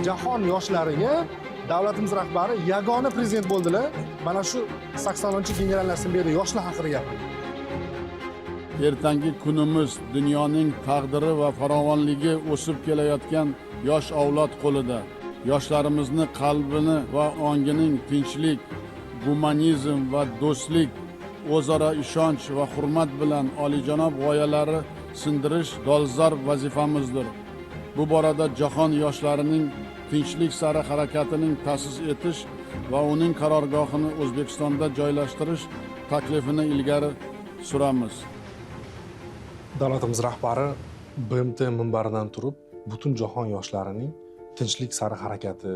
jahon yoshlariga davlatimiz rahbari yagona prezident bo'ldilar. Mana shu 80-general assambleyada yoshlar haqida gapirdi. Ertangi kunimiz dunyoning taqdiri va farovonligi o'sib kelayotgan yosh avlod qo'lida. Yoshlarimizni qalbini va ongining tinchlik, gumanizm va do'stlik, o'zaro ishonch va hurmat bilan oliyjanob g'oyalari sindirish dolzarb vazifamizdir. Bu borada jahon yoshlarining tinchlik sari harakatining ta'sis etish va uning qarorgohini O'zbekistonda joylashtirish taklifini ilgari suramiz. Davlatimiz rahbari BMT minbaridan turib, butun jahon yoshlarining tinchlik sari harakati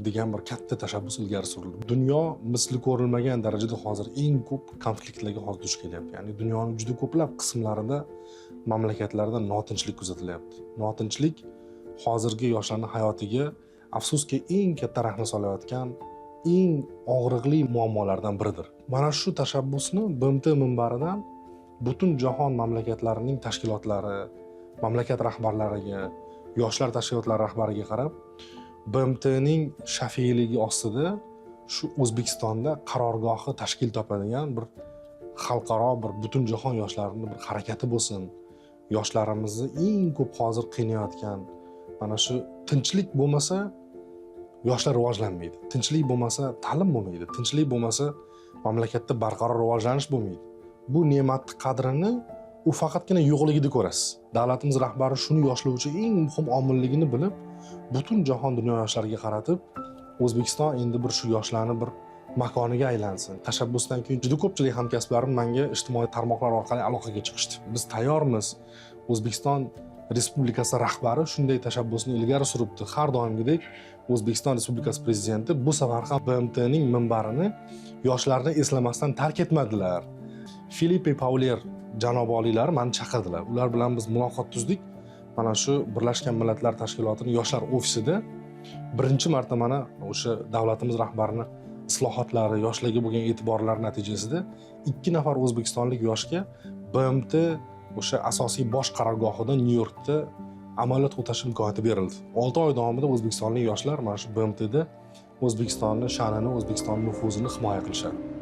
degan bir katta tashabbus ilgari surildi. Dunyo misli ko'rilmagan darajada hozir eng ko'p konfliktlarga hozir duch kelyapti. Ya'ni dunyoning juda ko'plab qismlarida, mamlakatlarda notinchlik kuzatilyapti. Notinchlik hozirgi yoshlarning hayotiga afsuski eng katta rahna solayotgan eng og'riqli muammolardan biridir. Mana shu tashabbusni BMT minbaridan butun jahon mamlakatlarining tashkilotlari, mamlakat rahbarlariga, yoshlar tashkilotlari rahbariga qarab, BMTning shafiyligi ostida shu O'zbekistonda qarorgohi tashkil topadigan bir xalqaro bir butun jahon yoshlarining bir harakati bo'lsin. Yoshlarimizni eng ko'p hozir qiynayotgan mana shu tinchlik bo'lmasa yoshlar rivojlanmaydi. Tinchlik bo'lmasa ta'lim bo'lmaydi. Tinchlik bo'lmasa mamlakatda barqaror rivojlanish bo'lmaydi. Bu ne'matni qadrini u faqatgina yo'qligida ko'rasiz. Davlatimiz rahbari shuni yoshlovchi eng muhim omilligini bilib, butun jahon dunyo yoshlariga qaratib, O'zbekiston endi bir shu yoshlarni bir makoniga aylansin. Tashabbusdan keyin juda ko'pchilik hamkasblarim menga ijtimoiy tarmoqlar orqali aloqaga chiqishdi. Biz tayyormiz. O'zbekiston Respublikasi rahbari shunday tashabbusni ilgari suribdi. Har doimgidek O'zbekiston Respublikasi prezidenti bu safar ham BMTning minbarini yoshlarni eslamasdan tark etmadilar. Filipe Pauler janob oliylar meni chaqirdilar. Ular bilan biz muloqot tuzdik. Mana shu Birlashgan Millatlar Tashkilotining yoshlar ofisida birinchi marta mana o'sha davlatimiz rahbarini islohotlari, yoshlarga bo'lgan e'tiborlari natijasida 2 nafar o'zbekistonlik yoshga BMT o'sha asosiy bosh qarorgohida Nyu-Yorkda amaliyot o'tash imkoniyati berildi. 6 oy davomida o'zbekistonlik yoshlar mana shu BMTda O'zbekistonning sha'nini, O'zbekistonning nufuzini himoya qilishadi.